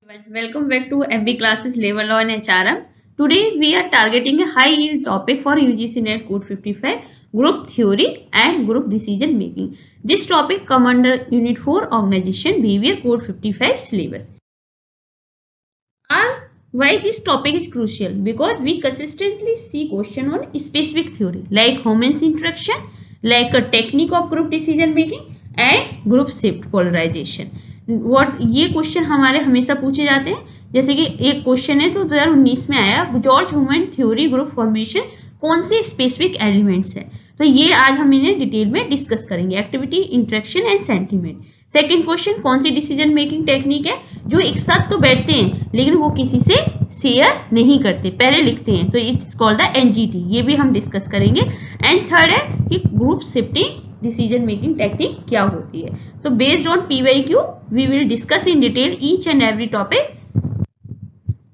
Welcome back to MB Classes Level 1 HRM. Today we are targeting a high yield topic for UGC NET Code 55, Group Theory and Group Decision Making. This topic comes under Unit 4 Organization Behavior Code 55 syllabus. Why this topic is crucial? Because we consistently see question on specific theory like Homans interaction, like a technique of group decision making and group shift polarization. ये question हमारे हमेशा पूछे जाते हैं. जैसे कि एक question है तो 2019 में आया, George human theory group formation कौन से स्पेसिफिक एलिमेंट्स है. तो ये आज हम इन्हें डिटेल में डिस्कस करेंगे. Activity, interaction and sentiment. Second question, कौन सी डिसीजन मेकिंग टेक्निक है जो एक साथ तो बैठते हैं लेकिन वो किसी से शेयर नहीं करते, पहले लिखते हैं, तो इट्स कॉल्ड द एनजीटी. ये भी हम डिस्कस करेंगे. एंड थर्ड है कि group shifting decision making technique क्या होती है. तो based on PYQ we will discuss in detail each and every topic.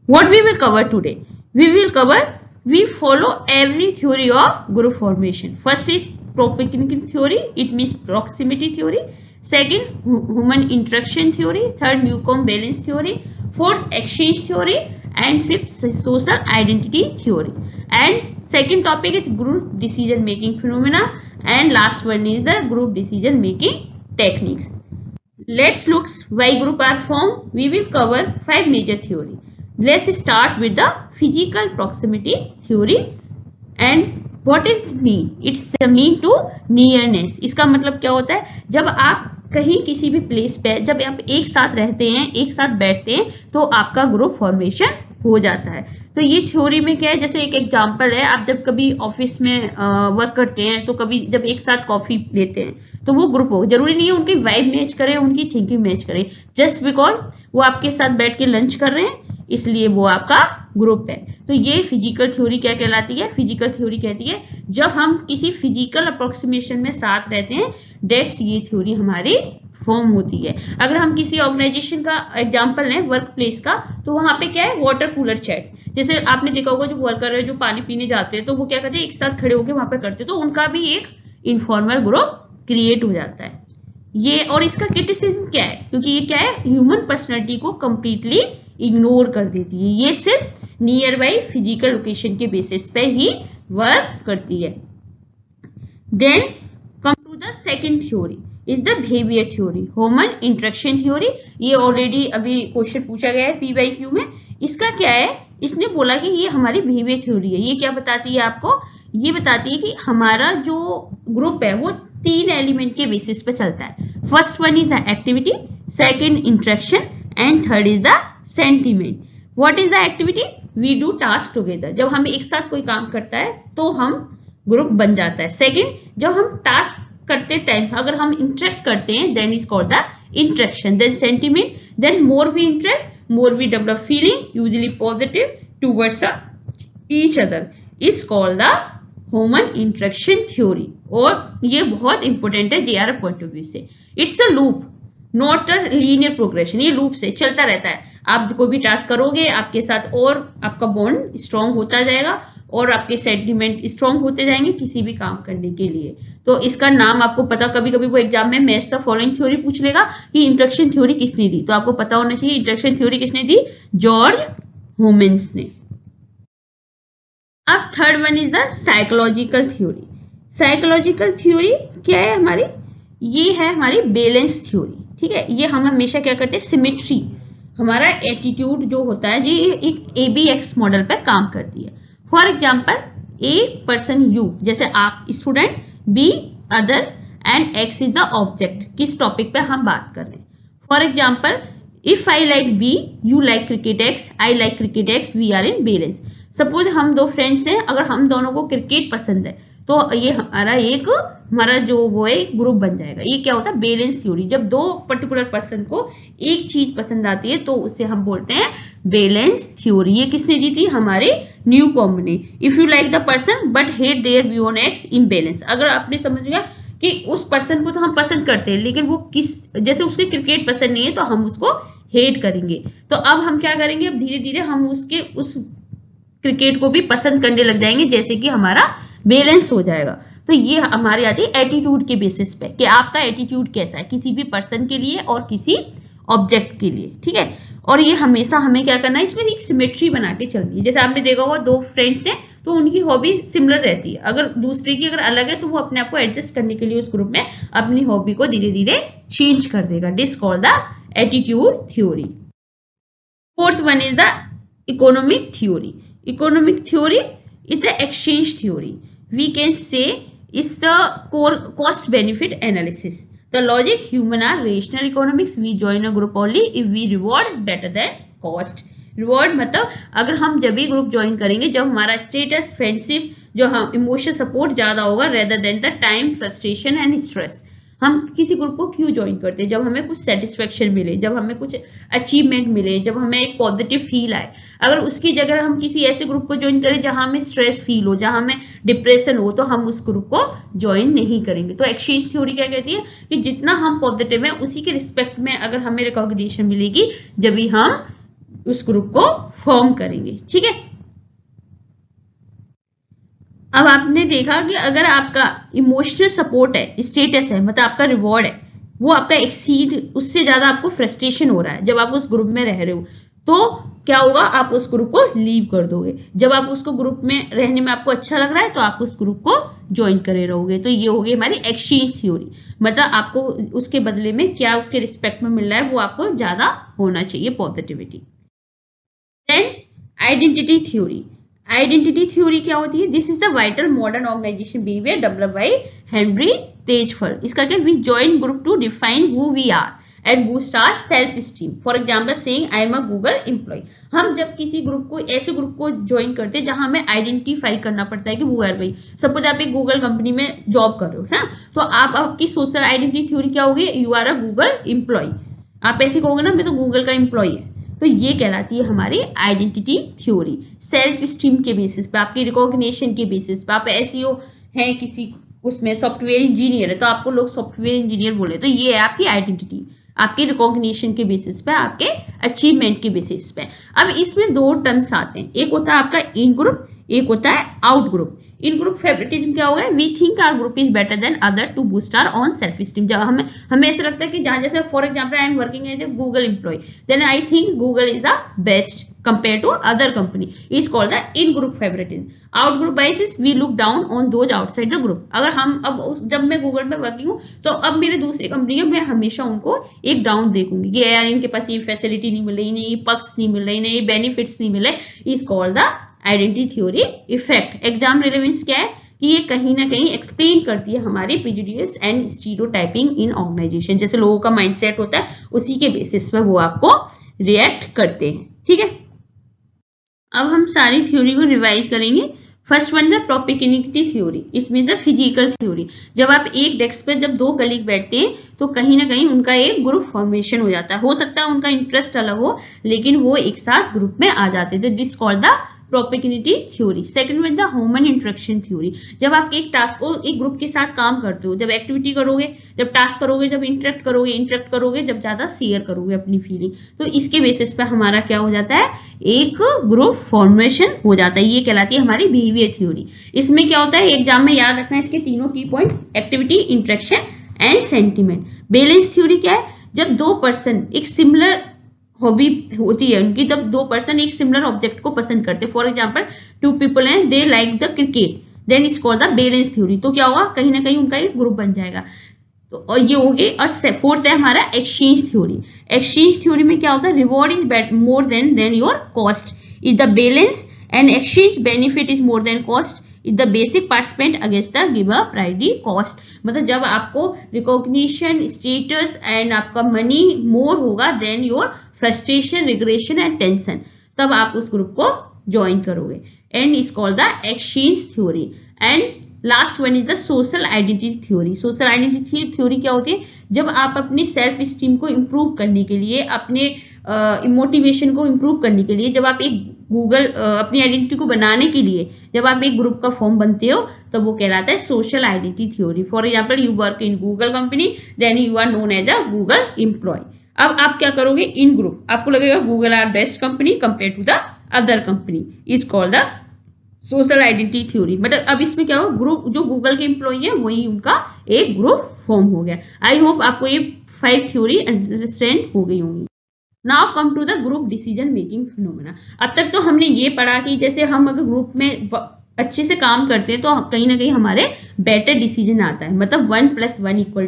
What we will cover today? We follow every theory of group formation. First is propagation theory, it means proximity theory. Second, human interaction theory. Third, Newcomb balance theory. Fourth, exchange theory. And fifth, social identity theory. And second topic is group decision making phenomena. And last one is the group decision making techniques. Let's look why group are formed. We will cover 5 major theory. Let's start with the physical proximity theory. And what is mean? It's the mean to nearness. इसका मतलब क्या होता है? जब आप कहीं किसी भी प्लेस पे जब आप एक साथ रहते हैं, एक साथ बैठते हैं, तो आपका ग्रुप फॉर्मेशन हो जाता है. तो ये थ्योरी में क्या है, जैसे एक एग्जांपल है, आप जब कभी ऑफिस में वर्क करते हैं तो कभी जब एक साथ कॉफी लेते हैं तो वो ग्रुप हो. जरूरी नहीं है उनकी वाइब मैच करे, उनकी थिंकिंग मैच करे, जस्ट बिकॉज वो आपके साथ बैठ के लंच कर रहे हैं इसलिए वो आपका ग्रुप है. तो ये फिजिकल थ्योरी क्या कहलाती है? फिजिकल थ्योरी कहती है जब हम किसी फिजिकल अप्रोक्सीमेशन में साथ रहते हैं, डेट्स ये थ्योरी हमारी फॉर्म होती है. अगर हम किसी ऑर्गेनाइजेशन का एग्जांपल लें, वर्क प्लेस का, तो वहां पे क्या है, वाटर कूलर चैट्स. जैसे आपने देखा होगा जो वर्कर है जो पानी पीने जाते हैं तो वो क्या करते हैं, एक साथ खड़े होकर वहां पे करते हैं, तो उनका भी एक इनफॉर्मल ग्रुप क्रिएट हो जाता है. ये और इसका क्रिटिसिज्म क्या है, क्योंकि ये क्या है, ह्यूमन पर्सनैलिटी को कंप्लीटली इग्नोर कर देती है. ये सिर्फ नियर बाई फिजिकल लोकेशन के बेसिस पे ही वर्क करती है. Then come to the second theory is the behaviour theory, human interaction theory. ये ऑलरेडी अभी क्वेश्चन पूछा गया है PYQ में. इसका क्या है, इसने बोला कि ये हमारी बिहेवियर थ्योरी है. ये क्या बताती है आपको? ये बताती है कि हमारा जो ग्रुप है वो 3 एलिमेंट के बेसिस पे चलता है. First one is the activity, second interaction and third is the sentiment. What is the activity? We do task together. जब हम एक साथ कोई काम करता है तो हम ग्रुप बन जाता है. सेकंड, जब हम टास्क करते टाइम अगर हम इंटरेक्ट करते हैं then is called the interaction. Then sentiment, then more we interact more we develop feeling usually positive towards each other is called the human interaction theory. और ये बहुत इंपॉर्टेंट है JRF पॉइंट ऑफ व्यू से. It's a loop, not a linear progression. ये loop से चलता रहता है. आप कोई भी टास्क करोगे आपके साथ और आपका बॉन्ड स्ट्रांग होता जाएगा और आपके सेंटीमेंट स्ट्रांग होते जाएंगे किसी भी काम करने के लिए. तो इसका नाम आपको पता, कभी कभी वो एग्जाम में मैच द फॉलोइंग थ्योरी पूछ लेगा कि इंटरेक्शन थ्योरी किसने दी, तो आपको पता होना चाहिए इंटरेक्शन थ्योरी किसने दी, जॉर्ज ह्यूमन्स ने. अब third one is the psychological theory. Psychological theory क्या है हमारी? ये है हमारी बैलेंस थ्योरी. ठीक है, ये हम हमेशा क्या करते हैं, सिमेट्री, हमारा एटीट्यूड जो होता है ये एक ABX मॉडल पे काम करती है. For example, A person you, जैसे आप student, B other and X is the object. किस टॉपिक पे हम बात कर रहे हैं? For example, if I like B, you like cricket X, I like cricket X, we are in balance. Suppose हम 2 फ्रेंड्स हैं, अगर हम दोनों को क्रिकेट पसंद है तो ये हमारा जो वो है ग्रुप बन जाएगा. ये क्या होता है, बैलेंस थ्योरी. जब 2 पर्टिकुलर पर्सन को एक चीज पसंद आती है तो उसे हम बोलते हैं बैलेंस थ्योरी. ये किसने दी थी? हमारे न्यूकॉम्ब ने. If you like the person but hate there view on X in balance. अगर आपने समझ गया कि उस पर्सन को तो हम पसंद करते हैं लेकिन वो जैसे उसके क्रिकेट पसंद नहीं है तो हम उसको हेट करेंगे. तो अब हम क्या करेंगे, अब धीरे धीरे हम उसके उस क्रिकेट को भी पसंद करने लग जाएंगे, जैसे कि हमारा बैलेंस हो जाएगा. तो ये हमारी आती है एटीट्यूड के बेसिस पे कि आपका एटीट्यूड कैसा है किसी भी पर्सन के लिए और किसी ऑब्जेक्ट के लिए. ठीक है, और ये हमेशा हमें क्या करना है, इसमें एक सिमेट्री बना के चलनी है। जैसे आपने देखा होगा दो फ्रेंड्स हैं तो उनकी हॉबी सिमिलर रहती है, अगर दूसरे की अगर अलग है तो वो अपने आप को एडजस्ट करने के लिए उस ग्रुप में अपनी हॉबी को धीरे धीरे चेंज कर देगा। This called the attitude theory. Fourth one is the economic theory. Economic theory is the exchange theory. We can say is the cost benefit analysis. The logic human are rational economics. We join a group only if we reward better than cost. Reward मतलब अगर हम जब भी group join करेंगे जब हमारा status, friendship, जो हम इमोशनल सपोर्ट ज्यादा होगा rather than the time, frustration and stress. हम किसी ग्रुप को क्यों ज्वाइन करते हैं? जब हमें कुछ सेटिस्फेक्शन मिले, जब हमें कुछ अचीवमेंट मिले, जब हमें एक पॉजिटिव फील आए। अगर उसकी जगह हम किसी ऐसे ग्रुप को ज्वाइन करें जहां हमें स्ट्रेस फील हो, जहां हमें डिप्रेशन हो, तो हम उस ग्रुप को ज्वाइन नहीं करेंगे। तो एक्सचेंज थ्योरी क्या कहती है कि जितना हम पॉजिटिव है उसी के रिस्पेक्ट में अगर हमें रिकॉग्निशन मिलेगी जब भी हम उस ग्रुप को फॉर्म करेंगे। ठीक है, अब आपने देखा कि अगर आपका इमोशनल सपोर्ट है, स्टेटस है, मतलब आपका रिवॉर्ड है, वो आपका एक्सीड, उससे ज्यादा आपको फ्रस्ट्रेशन हो रहा है जब आप उस ग्रुप में रह रहे हो, तो क्या होगा? आप उस ग्रुप को लीव कर दोगे। जब आप उसको ग्रुप में रहने में आपको अच्छा लग रहा है तो आप उस ग्रुप को ज्वाइन करे रहोगे। तो ये हो गई हमारी एक्सचेंज थ्योरी, मतलब आपको उसके बदले में क्या उसके रिस्पेक्ट में मिल रहा है वो आपको ज्यादा होना चाहिए, positivity. Then identity theory. Identity theory क्या होती है? This is the vital modern organisation behaviour developed by Henry Tajfel. इसका क्या? We join group to define who we are and boost our self esteem. For example, saying I am a Google employee. हम जब किसी group को, ऐसे group को join करते हैं जहां हमें आइडेंटिफाई करना पड़ता है कि वो यार भाई, सपोज आप एक गूगल कंपनी में जॉब कर रहे हो ना, तो आप आपकी सोशल आइडेंटिटी थ्योरी क्या होगी? You are a Google employ. आप ऐसे कहोगे ना मैं तो गूगल का एम्प्लॉय है, तो ये कहलाती है हमारी आइडेंटिटी थ्योरी। सेल्फ स्टीम के बेसिस पे, आपकी रिकॉग्निशन के बेसिस पे, आप एसईओ हैं किसी उसमें सॉफ्टवेयर इंजीनियर है तो आपको लोग सॉफ्टवेयर इंजीनियर बोले, तो ये है आपकी आइडेंटिटी, आपके रिकॉग्निशन के बेसिस पे, आपके अचीवमेंट के बेसिस पे। अब इसमें दो टर्म्स आते हैं, एक होता है आपका इन ग्रुप, एक होता है out group. In group favouritism क्या होगा? We think our group is better than other to boost our own self esteem. जब हमें ऐसा लगता है कि जहां, जैसे for example I am working as a Google employ, then I think Google is the best compare to other company, is called the in group favouritism. Out group biases we look down on those outside the group. अगर हम अब जब मैं Google में working हूँ तो अब मेरे दूसरी कंपनी है, मैं हमेशा उनको एक डाउन देखूंगी कि यार इनके पास ये फैसिलिटी नहीं मिल रही, इन्हें ये पक्ष नहीं मिल रहे, इन्हें ये बेनिफिट्स नहीं मिले, is called the identity theory effect. Exam relevance क्या है कि ये कहीं ना कहीं एक्सप्लेन करती है हमारी prejudice and stereotyping in organisation. जैसे लोगों का माइंडसेट होता है उसी के बेसिस पर वो आपको रिएक्ट करते हैं। ठीक है, अब हम सारी थ्योरी को रिवाइज करेंगे। First one the propinquity theory, it means the physical theory. जब आप एक डेस्क पर जब दो कलीग बैठते हैं तो कहीं ना कहीं उनका एक ग्रुप फॉर्मेशन हो जाता है। हो सकता है उनका इंटरेस्ट अलग हो लेकिन वो एक साथ ग्रुप में आ जाते थे। This called the propinquity theory. Second one the human interaction theory. जब आप एक टास्क को एक ग्रुप के साथ काम करते हो, जब एक्टिविटी करोगे, जब टास्क करोगे, जब इंटरेक्ट करोगे, जब ज्यादा शेयर करोगे अपनी फीलिंग, तो इसके बेसिस पे हमारा क्या हो जाता है? एक ग्रुप फॉर्मेशन हो जाता है। ये कहलाती है हमारी बिहेवियर थ्योरी। इसमें क्या होता है एग्जाम में याद रखना है इसके तीनों की point, activity, interaction and sentiment. Balance theory क्या है? जब दो पर्सन एक सिमिलर हॉबी होती है उनकी, जब दो पर्सन एक सिमिलर ऑब्जेक्ट को पसंद करते हैं, फॉर एग्जांपल टू पीपल हैं, they like the cricket, then it's called the balance theory. तो क्या होगा? कहीं ना कहीं उनका एक ग्रुप बन जाएगा। तो और ये हो गए। और फोर्थ है हमारा एक्सचेंज थ्योरी। एक्सचेंज थ्योरी में क्या होता है? Reward is more than your cost is the balance and exchange benefit is more than cost is the basic participant against the giver priority cost. मतलब जब आपको रिकॉग्निशन, स्टेटस एंड आपका money more होगा than your frustration, regression and tension, तब आप उस group को join करोगे। And is called the exchange theory. And last one is the social identity theory. Social identity theory क्या होती है? जब आप अपनी सेल्फ स्टीम को इम्प्रूव करने के लिए, अपने मोटिवेशन को इम्प्रूव करने के लिए, जब आप एक अपनी आइडेंटिटी को बनाने के लिए जब आप एक ग्रुप का फॉर्म बनते हो तो वो कहलाता है social identity theory. For example you work in Google company, then you are known as a Google employ. अब आप क्या करोगे? इन ग्रुप आपको लगेगा Google are best company compare to the other company, is called the social identity theory. मतलब अब इसमें क्या होगा? ग्रुप जो गूगल के एम्प्लॉय है वही उनका एक ग्रुप फॉर्म हो गया। आई होप आपको ये 5 थ्योरी अंडरस्टैंड हो गई होंगी। Now come to the group decision making phenomena. अब तक तो हमने ये पढ़ा कि जैसे हम अगर ग्रुप में अच्छे से काम करते हैं तो कहीं ना कहीं हमारे बेटर डिसीजन आता है, मतलब 1 + 1 =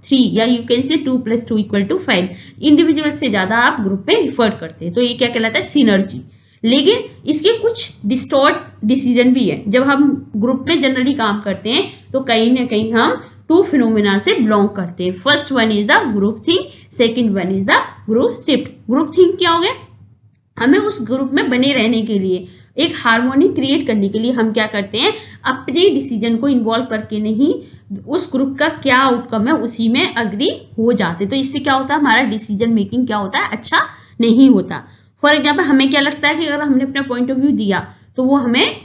3 या यू कैन से 2 + 2 = 5। इंडिविजुअल से ज्यादा आप ग्रुप में एफर्ट करते हैं, तो ये क्या कहलाता है, सिनर्जी। लेकिन इसके कुछ डिस्टॉर्ट डिसीजन भी है। जब हम ग्रुप में जनरली काम करते हैं तो कहीं ना कहीं हम 2 फिनोमेना से बिलोंग करते हैं। First one is the group think, second one is the group shift. Group think क्या हो गया, हमें उस ग्रुप में बने रहने के लिए, एक हार्मोनी क्रिएट करने के लिए हम क्या करते हैं, अपने डिसीजन को इन्वॉल्व करके नहीं, उस ग्रुप का क्या आउटकम है उसी में अग्री हो जाते। तो इससे क्या होता है, हमारा डिसीजन मेकिंग क्या होता है, अच्छा नहीं होता। फॉर एग्जाम्पल हमें क्या लगता है कि अगर हमने अपना पॉइंट ऑफ व्यू दिया तो वो हमें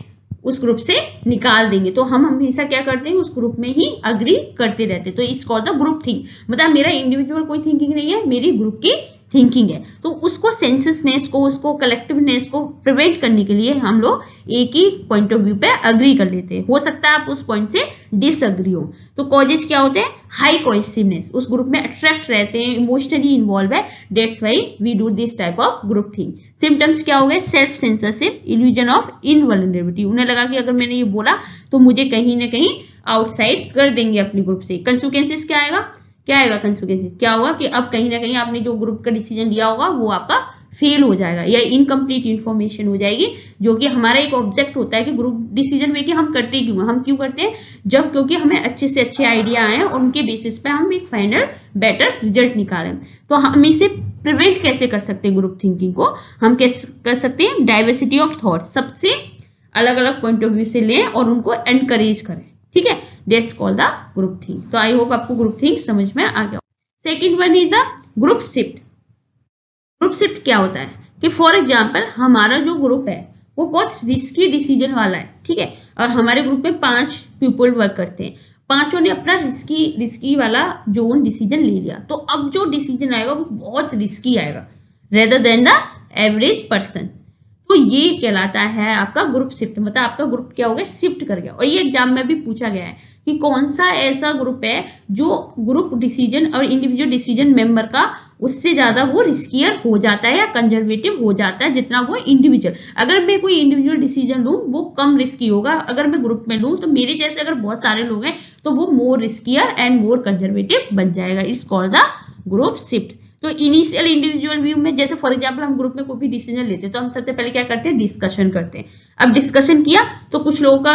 उस ग्रुप से निकाल देंगे, तो हम हमेशा क्या करते हैं, उस ग्रुप में ही अग्री करते रहते हैं। तो it's called the group think, मतलब मेरा इंडिविजुअल कोई थिंकिंग नहीं है, मेरी ग्रुप की थिंकिंग है। तो उसको सेंससनेस को, उसको कलेक्टिवनेस को प्रिवेंट करने के लिए हम लोग एक ही पॉइंट ऑफ व्यू पे अग्री कर लेते हैं। हो सकता है आप उस पॉइंट से डिसअग्री हो। तो कॉजेज क्या होते हैं, हाई कोहेसिवनेस, उस ग्रुप में अट्रैक्ट रहते हैं, इमोशनली इन्वॉल्व है, that's why we do this type of group think. Symptoms क्या हो गए, self censorship, illusion of invulnerability, उन्हें लगा कि अगर मैंने ये बोला तो मुझे कहीं ना कहीं आउटसाइड कर देंगे अपने ग्रुप से। कंसिक्वेंसेस क्या आएगा, कंसिक्वेंसेस क्या होगा कि अब कहीं ना कहीं आपने जो ग्रुप का डिसीजन लिया होगा वो आपका फेल हो जाएगा या इनकम्प्लीट इंफॉर्मेशन हो जाएगी, जो कि हमारा एक ऑब्जेक्ट होता है कि ग्रुप डिसीजन मेकिंग हम करते क्यों, हम क्यों करते हैं, जब क्योंकि हमें अच्छे से अच्छे आइडिया आए और उनके बेसिस पे हम एक फाइनल बेटर रिजल्ट निकालें। तो हम इसे प्रिवेंट कैसे कर सकते हैं, ग्रुप थिंकिंग को हम कैसे कर सकते हैं, डाइवर्सिटी ऑफ थॉट, सबसे अलग अलग पॉइंट ऑफ व्यू से लें और उनको एनकरेज करें, ठीक है, that's called the group think. तो आई होप आपको ग्रुप थिंक समझ में आ गया। Second one is the group shift. Group shift क्या होता है कि फॉर एग्जांपल हमारा जो ग्रुप है वो बहुत रिस्की डिसीजन वाला है, ठीक है, और हमारे ग्रुप में 5 पीपल वर्क करते हैं, 5 ने अपना रिस्की वाला जोन डिसीजन ले लिया, तो अब जो डिसीजन आएगा वो बहुत रिस्की आएगा rather than the average person. तो ये कहलाता है आपका ग्रुप शिफ्ट, मतलब आपका ग्रुप क्या हो गया, शिफ्ट कर गया। और ये एग्जाम में भी पूछा गया है कि कौन सा ऐसा ग्रुप है जो ग्रुप डिसीजन और इंडिविजुअल डिसीजन मेंबर का उससे ज्यादा वो रिस्कियर हो जाता है या कंजर्वेटिव हो जाता है जितना वो इंडिविजुअल। अगर मैं कोई इंडिविजुअल डिसीजन लूं वो कम रिस्की होगा, अगर मैं ग्रुप में लूं तो मेरे जैसे अगर बहुत सारे लोग हैं तो वो मोर रिस्कियर एंड मोर कंजर्वेटिव बन जाएगा। It's called the group shift. तो इनिशियल इंडिविजुअल व्यू में जैसे फॉर एग्जांपल हम ग्रुप में कोई भी डिसीजन लेते हैं तो हम सबसे पहले क्या करते हैं, डिस्कशन करते हैं। अब डिस्कशन किया तो कुछ लोगों का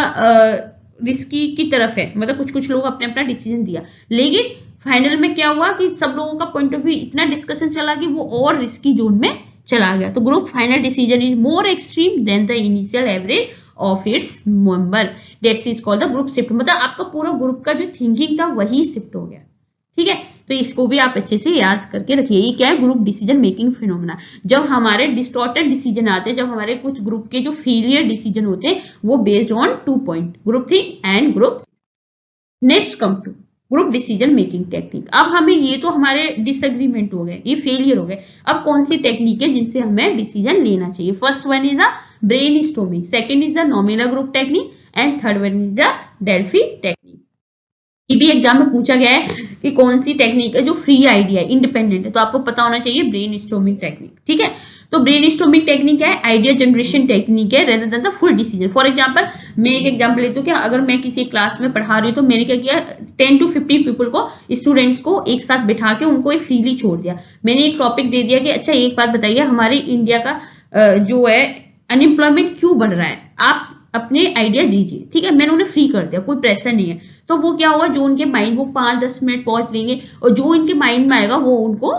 रिस्की की तरफ है, मतलब कुछ लोग अपने अपना डिसीजन दिया, लेकिन फाइनल में क्या हुआ कि सब लोगों का पॉइंट ऑफ व्यू इतना डिस्कशन चला कि वो और रिस्की जोन में चला गया। तो group final decision is more extreme than the initial average of its member, that's is called the group shift. मतलब आपका पूरा ग्रुप का जो थिंकिंग था वही शिफ्ट हो गया, ठीक है। तो इसको भी आप अच्छे से याद करके रखिए। ये क्या है, ग्रुप डिसीजन मेकिंग फिनोमेना। जब हमारे डिस्टॉर्टेड डिसीजन आते हैं, जब हमारे कुछ ग्रुप के जो फेलियर डिसीजन होते हैं वो based on 2 point, group think and group. Next come to group decision making technique. अब हमें ये तो हमारे डिसएग्रीमेंट हो गए, ये फेलियर हो गए। अब कौन सी टेक्निक है जिनसे हमें डिसीजन लेना चाहिए। First one is the brainstorming, second is the nominal group technique and third one is the Delphi technique. ये भी एग्जाम में पूछा गया है कि कौन सी टेक्निक है जो फ्री आइडिया है, इंडिपेंडेंट है, तो आपको पता होना चाहिए ब्रेनस्टॉर्मिंग टेक्निक, ठीक है। तो ब्रेनस्टॉर्मिंग टेक्निक है आइडिया जनरेशन टेक्निक है rather than the full decision. For example मैं एक एग्जांपल लेती हूँ कि अगर मैं किसी क्लास में पढ़ा रही हूँ तो मैंने क्या किया, 10 to 15 पीपल को, स्टूडेंट्स को एक साथ बिठा के उनको एक फ्रीली छोड़ दिया। मैंने एक टॉपिक दे दिया कि अच्छा एक बात बताइए, हमारे इंडिया का जो है अनएम्प्लॉयमेंट क्यों बढ़ रहा है, आप अपने आइडिया दीजिए, ठीक है। मैंने उन्हें फ्री कर दिया, कोई प्रेशर नहीं है। तो वो क्या होगा, जो उनके माइंड, वो 5-10 मिनट पहुंच लेंगे और जो इनके माइंड में आएगा वो उनको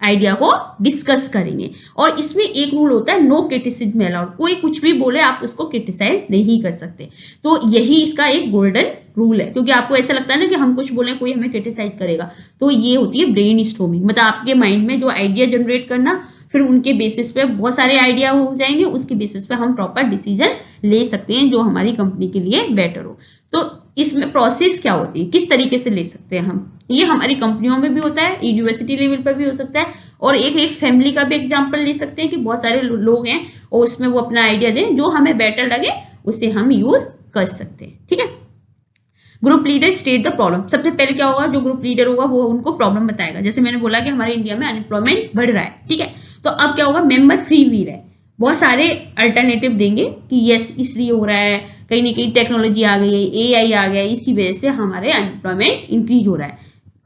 आइडिया को डिस्कस करेंगे। और इसमें एक रूल होता है, नो क्रिटिसिज्म अलाउड, कोई कुछ भी बोले आप उसको क्रिटिसाइज नहीं कर सकते। तो यही इसका एक गोल्डन रूल है, क्योंकि आपको ऐसा लगता है ना कि हम कुछ बोले कोई हमें क्रिटिसाइज करेगा, तो ये होती है ब्रेनस्टॉर्मिंग। मतलब आपके माइंड में जो आइडिया जनरेट करना, फिर उनके बेसिस पे बहुत सारे आइडिया हो जाएंगे, उसके बेसिस पे हम प्रॉपर डिसीजन ले सकते हैं जो हमारी कंपनी के लिए बेटर हो। तो इसमें प्रोसेस क्या होती है, किस तरीके से ले सकते हैं हम, ये हमारी कंपनियों में भी होता है, यूनिवर्सिटी लेवल पर भी हो सकता है, और एक फैमिली का भी एग्जांपल ले सकते हैं कि बहुत सारे लोग हैं और उसमें वो अपना आइडिया दें, जो हमें बेटर लगे उसे हम यूज कर सकते हैं, ठीक है। Group leader state the problem. सबसे पहले क्या होगा, जो ग्रुप लीडर होगा वो उनको प्रॉब्लम बताएगा। जैसे मैंने बोला कि हमारे इंडिया में अनएम्प्लॉयमेंट बढ़ रहा है, ठीक है, तो अब क्या होगा, मेंबर फ्री व्हील है, बहुत सारे अल्टरनेटिव देंगे कि यस इसलिए हो रहा है, कहीं ना कहीं टेक्नोलॉजी आ गई है, एआई आ गया है, इसकी वजह से हमारे अनएम्प्लॉयमेंट इंक्रीज हो रहा है,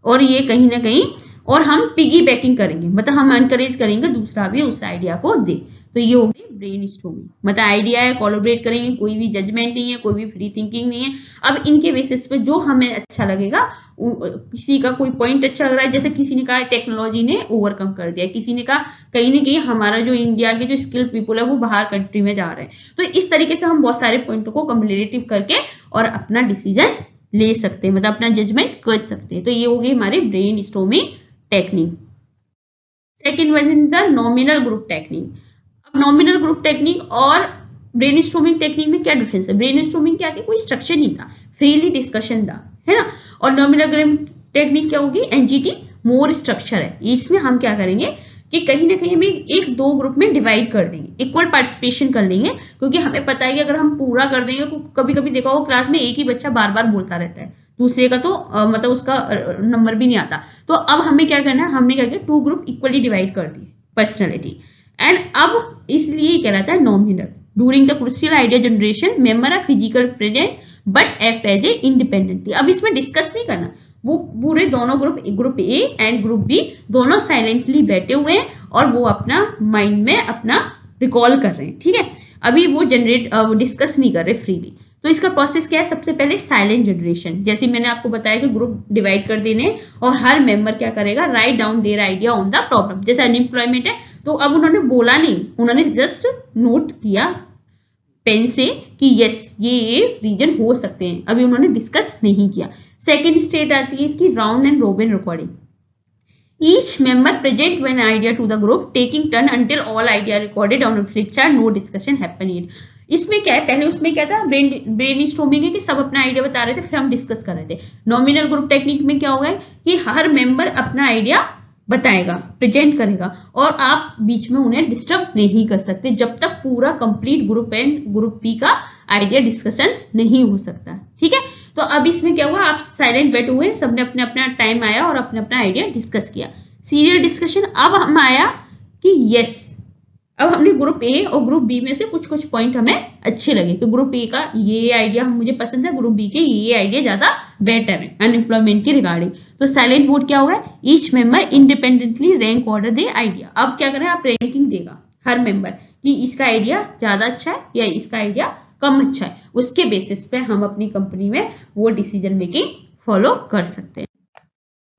और ये कहीं ना कहीं, और हम पिगी बैकिंग करेंगे, मतलब हम एनकरेज करेंगे दूसरा भी उस आइडिया को दे। तो ये हो गई ब्रेन स्टॉर्मिंग, मतलब आइडिया है, कोलैबोरेट करेंगे, कोई भी जजमेंट नहीं है, कोई भी फ्री थिंकिंग नहीं है। अब इनके बेसिस पे जो हमें अच्छा लगेगा, किसी का कोई पॉइंट अच्छा लग रहा है, जैसे किसी ने कहा टेक्नोलॉजी ने ओवरकम कर दिया, किसी ने कहा कहीं ना कहीं हमारा जो इंडिया के जो स्किल्ड पीपल है वो बाहर कंट्री में जा रहे हैं। तो इस तरीके से हम बहुत सारे पॉइंटों को कम्युलेटिव करके और अपना डिसीजन ले सकते हैं, मतलब अपना जजमेंट कर सकते हैं। तो ये हो गई हमारी brain storming technique. Second one is the nominal group technique. अब नॉमिनल ग्रुप टेक्निक और ब्रेन स्टॉर्मिंग टेक्निक में क्या डिफरेंस है? ब्रेन स्टॉर्मिंग क्या थी, कोई स्ट्रक्चर नहीं था, फ्रीली डिस्कशन था, है ना। और नॉमिनल ग्रुप टेक्निक क्या होगी, एनजीटी, मोर स्ट्रक्चर है। इसमें हम क्या करेंगे कि कहीं ना कहीं हम एक दो ग्रुप में डिवाइड कर देंगे, इक्वल पार्टिसिपेशन कर लेंगे, क्योंकि हमें पता है कि अगर हम पूरा कर देंगे तो कभी कभी देखा हो क्लास में एक ही बच्चा बार बार बोलता रहता है, दूसरे का तो मतलब उसका नंबर भी नहीं आता। तो अब हमें क्या करना है, हमने क्या किया, 2 ग्रुप इक्वली डिवाइड कर दिए पर्सनैलिटी। एंड अब इसलिए कहलाता है nominal. During the crucial idea generation member are physical present but act as a independently. अब इसमें डिस्कस नहीं करना, वो पूरे दोनों group A and group B दोनों साइलेंटली बैठे हुए हैं और वो अपना माइंड में अपना रिकॉल कर रहे हैं, ठीक है। अभी वो डिस्कस नहीं कर रहे फ्रीली। तो इसका प्रोसेस क्या है, सबसे पहले साइलेंट जनरेशन, जैसे मैंने आपको बताया कि ग्रुप डिवाइड कर देने और हर मेंबर क्या करेगा, write down their idea on the problem. जैसे अनएम्प्लॉयमेंट है तो अब उन्होंने बोला नहीं, उन्होंने जस्ट नोट किया पेन से कि यस ये रीजन हो सकते हैं, अभी उन्होंने डिस्कस नहीं किया। सेकेंड स्टेट आती है इसकी round and robin recording. Each member present one idea to the group taking turn until all idea recorded on flip chart, no discussion happen it. इसमें क्या है, पहले उसमें क्या था, ब्रेन स्टॉर्मिंग है कि सब अपना आइडिया बता रहे थे, फिर हम डिस्कस कर रहे थे। नॉमिनल ग्रुप टेक्निक में क्या होगा कि हर मेंबर अपना आइडिया बताएगा, प्रेजेंट करेगा, और आप बीच में उन्हें डिस्टर्ब नहीं कर सकते जब तक पूरा complete group and group B का आइडिया डिस्कशन नहीं हो सकता, ठीक है। तो अब इसमें क्या हुआ, आप साइलेंट बैठे हुए, सबने अपने अपना टाइम आया और अपने अपना आइडिया डिस्कस किया, सीरियल डिस्कशन। अब हम आया कि यस, अब हमने ग्रुप ए और ग्रुप बी में से कुछ कुछ पॉइंट हमें अच्छे लगे कि ग्रुप ए का ये आइडिया मुझे पसंद है, ग्रुप बी के ये आइडिया ज्यादा बेटर है अनएम्प्लॉयमेंट की रिगार्डिंग। तो साइलेंट मोड क्या होगा, each member independently rank order the idea. अब क्या करें, आप रैंकिंग देगा हर मेंबर कि इसका आइडिया ज्यादा अच्छा है या इसका आइडिया कम अच्छा है, उसके बेसिस पे हम अपनी कंपनी में वो डिसीजन मेकिंग फॉलो कर सकते हैं।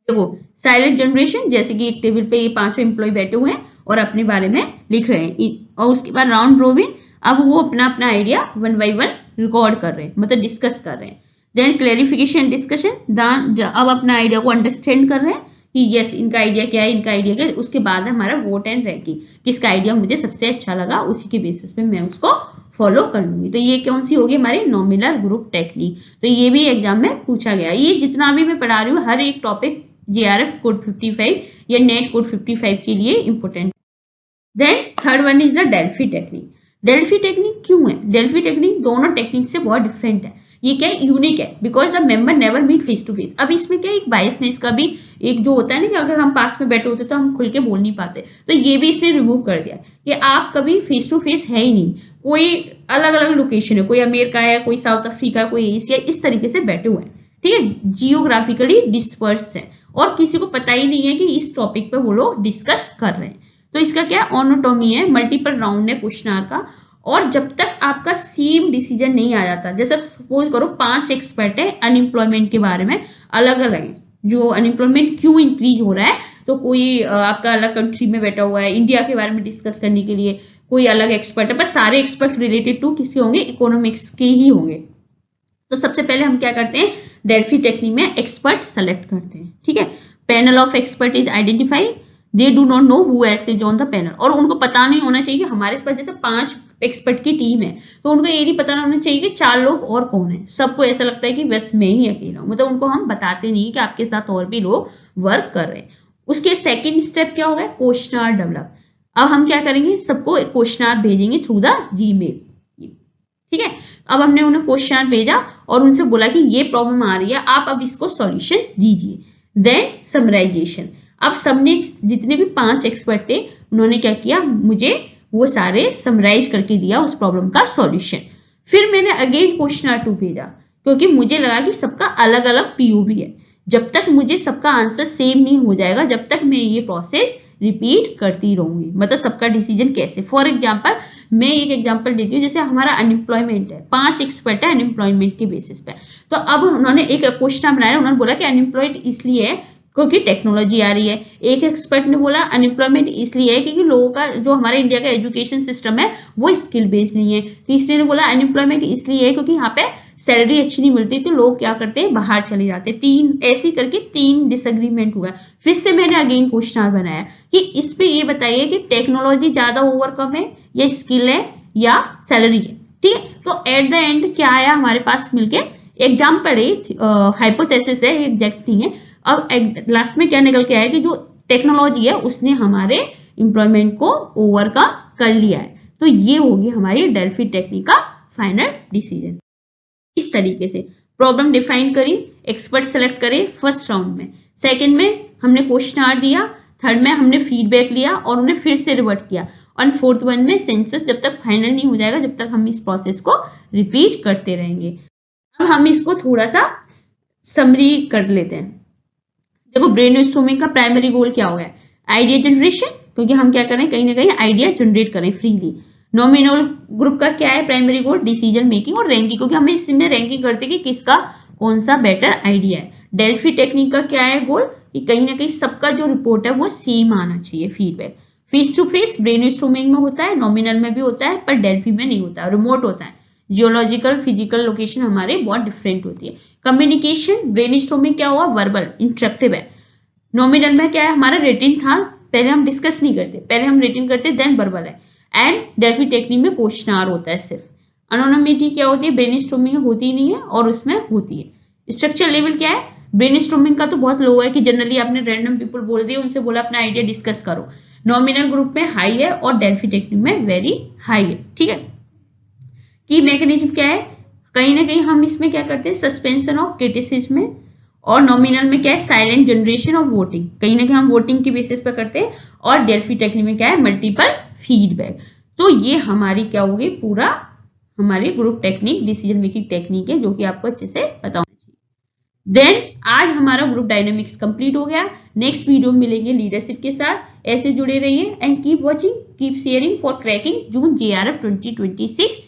देखो साइलेंट जनरेशन, जैसे कि एक टेबल पे ये 5 एम्प्लॉय बैठे हुए हैं और अपने बारे में लिख रहे हैं, और उसके बाद राउंड रोबिन, अब वो अपना अपना आइडिया 1 by 1 रिकॉर्ड कर रहे हैं, मतलब डिस्कस कर रहे हैं। देन क्लैरिफिकेशन डिस्कशन, अब अपना आइडिया को अंडरस्टैंड कर रहे हैं कि यस इनका आइडिया क्या है, इनका आइडिया क्या है। उसके बाद हमारा वोट एंड रैंकिंग, किसका आइडिया मुझे सबसे अच्छा लगा, उसी के बेसिस पे मैं उसको फॉलो कर लूंगी। तो ये कौन सी होगी, हमारी नॉमिनल ग्रुप टेक्निक। तो ये भी एग्जाम में पूछा गया। ये जितना भी मैं पढ़ा रही हूँ, हर एक टॉपिक जेआरएफ कोड 55 या नेट कोड 55 के लिए important. Then third one is the Delphi technique. Delphi technique क्यों है, डेल्फी टेक्निक दोनों टेक्निक से बहुत डिफरेंट है। ये क्या है, यूनिक है, because the member never meet face to face. अब इसमें क्या है, एक बायसनेस का भी एक जो होता है ना कि अगर हम पास में बैठे होते तो हम खुल के बोल नहीं पाते, तो ये भी इसने रिमूव कर दिया कि आप कभी फेस टू फेस है ही नहीं, कोई अलग अलग लोकेशन है, कोई अमेरिका है, कोई साउथ अफ्रीका, कोई एशिया, इस तरीके से बैठे हुए हैं, ठीक है, जियोग्राफिकली डिस्पर्स्ड है और किसी को पता ही नहीं है कि इस टॉपिक पे वो लोग डिस्कस कर रहे हैं। तो इसका क्या ऑनोटॉमी है, मल्टीपल राउंड है क्वेश्चन का, और जब तक आपका सेम डिसीजन नहीं आ जाता, जैसे सपोज करो 5 एक्सपर्ट है अनएम्प्लॉयमेंट के बारे में, अलग अलग है, जो अनएम्प्लॉयमेंट क्यों इंक्रीज हो रहा है, तो कोई आपका अलग कंट्री में बैठा हुआ है, इंडिया के बारे में डिस्कस करने के लिए कोई अलग एक्सपर्ट है, पर सारे एक्सपर्ट रिलेटेड टू किसके होंगे, इकोनॉमिक्स के ही होंगे। तो सबसे पहले हम क्या करते हैं, डेल्फी टेक्निक में एक्सपर्ट सेलेक्ट करते हैं, ठीक है। Panel of expert is identify, they do not know who else is on the panel, और उनको पता नहीं होना चाहिए कि हमारे पास जैसे 5 एक्सपर्ट की टीम है, तो उनको ये नहीं पता होना चाहिए कि 4 लोग और कौन है। सबको ऐसा लगता है कि बस मैं ही अकेला हूं, मतलब उनको हम बताते नहीं कि आपके साथ और भी लोग वर्क कर रहे हैं। उसके सेकेंड स्टेप क्या होगा, क्वेश्चनर डेवलप। अब हम क्या करेंगे, सबको एक क्वेश्चनर भेजेंगे थ्रू द जीमेल, ठीक है। अब हमने उन्हें क्वेश्चनर भेजा और उनसे बोला कि ये प्रॉब्लम आ रही है, आप अब इसको सॉल्यूशन दीजिए। देन समराइजेशन, अब सबने जितने भी 5 एक्सपर्ट थे उन्होंने क्या किया, मुझे वो सारे समराइज करके दिया उस प्रॉब्लम का सॉल्यूशन। फिर मैंने अगेन क्वेश्चन 2 भेजा, क्योंकि मुझे लगा कि सबका अलग अलग पीओवी है। जब तक मुझे सबका आंसर सेम नहीं हो जाएगा, जब तक मैं ये प्रोसेस रिपीट करती रहूंगी, मतलब सबका डिसीजन कैसे। फॉर एग्जाम्पल मैं एक एग्जांपल देती हूँ, जैसे हमारा अनएम्प्लॉयमेंट है, 5 एक्सपर्ट है अनएम्प्लॉयमेंट के बेसिस पे। तो अब उन्होंने एक क्वेश्चन बनाया, उन्होंने बोला कि अनएम्प्लॉयड इसलिए है क्योंकि टेक्नोलॉजी आ रही है। एक एक्सपर्ट ने बोला अनएम्प्लॉयमेंट इसलिए है क्योंकि लोगों का जो हमारे इंडिया का एजुकेशन सिस्टम है वो स्किल बेस्ड नहीं है। तीसरे ने बोला अनएम्प्लॉयमेंट इसलिए है क्योंकि यहाँ पे सैलरी अच्छी नहीं मिलती, तो लोग क्या करते हैं, बाहर चले जाते हैं। 3 ऐसे करके 3 डिसएग्रीमेंट हुआ। फिर से मैंने अगेन क्वेश्चन बनाया कि इस पे ये बताइए कि टेक्नोलॉजी ज्यादा ओवरकम है या स्किल है या सैलरी है। ठीक है, तो एट द एंड क्या आया हमारे पास मिलके, एग्जाम्पल है, हाइपोथेसिस है, एग्जैक्ट नहीं है। अब लास्ट में क्या निकल के आया कि जो टेक्नोलॉजी है उसने हमारे एम्प्लॉयमेंट को ओवरकम कर लिया है। तो ये होगी हमारी डेल्फी टेक्निक का फाइनल डिसीजन। इस तरीके से प्रॉब्लम डिफाइन करी, एक्सपर्ट सेलेक्ट करे फर्स्ट राउंड में, सेकंड में हमने क्वेश्चन दिया, थर्ड में हमने फीडबैक लिया और उन्हें फिर से रिवर्ट किया, और फोर्थ वन में सेंसस जब तक फाइनल नहीं हो जाएगा, जब तक हम इस प्रोसेस को रिपीट करते रहेंगे। अब हम इसको थोड़ा सा समरी कर लेते हैं। देखो, ब्रेनस्टॉर्मिंग का प्राइमरी गोल क्या हो गया, आइडिया जनरेशन, क्योंकि हम क्या कर रहे हैं, कहीं ना कहीं आइडिया जनरेट करें फ्रीली। नॉमिनल ग्रुप का क्या है प्राइमरी गोल, डिसीजन मेकिंग और रैंकिंग, क्योंकि हमें इसमें रैंकिंग करते कि किसका कौन सा बेटर आइडिया है। डेल्फी टेक्निक का क्या है गोल, कि कहीं ना कहीं सबका जो रिपोर्ट है वो सेम आना चाहिए feedback. Face to face brainstorming में होता है, नॉमिनल में भी होता है, पर डेल्फी में नहीं होता है, रिमोट होता है। जियोलॉजिकल फिजिकल लोकेशन हमारे बहुत डिफरेंट होती है। कम्युनिकेशन ब्रेनस्टॉर्मिंग क्या हुआ, वर्बल इंटरेक्टिव है। नॉमिनल में क्या है, हमारा रेटिंग था, पहले हम डिस्कस नहीं करते, पहले हम रेटिंग करते देन वर्बल है। एंड डेल्फी टेक्निक में क्वेश्चन होता है सिर्फ। एनोनिमिटी क्या होती है, ब्रेनस्टॉर्मिंग होती नहीं है और उसमें होती है। स्ट्रक्चर लेवल क्या है, ब्रेनस्टॉर्मिंग का तो बहुत लो है कि जनरली आपने रैंडम पीपल बोल दिया, उनसे बोला अपना आइडिया डिस्कस करो। नॉमिनल ग्रुप में हाई है और डेल्फी टेक्निक में वेरी हाई है। ठीक है, की मैकेनिज्म क्या है, कहीं ना कहीं हम इसमें क्या करते हैं, सस्पेंशन ऑफ क्रिटिसिज्म में, और नॉमिनल में क्या है, साइलेंट जनरेशन ऑफ वोटिंग, कहीं ना कहीं हम वोटिंग के बेसिस पर करते हैं। और डेल्फी टेक्निक में क्या है, मल्टीपल फीडबैक। तो ये हमारी क्या होगी, पूरा हमारी group technique decision making technique है, जो कि आपको अच्छे से पता होना चाहिए। देन आज हमारा ग्रुप डायनेमिक्स कंप्लीट हो गया। नेक्स्ट वीडियो में मिलेंगे लीडरशिप के साथ। ऐसे जुड़े रहिए and keep watching, keep sharing for cracking June JRF 2026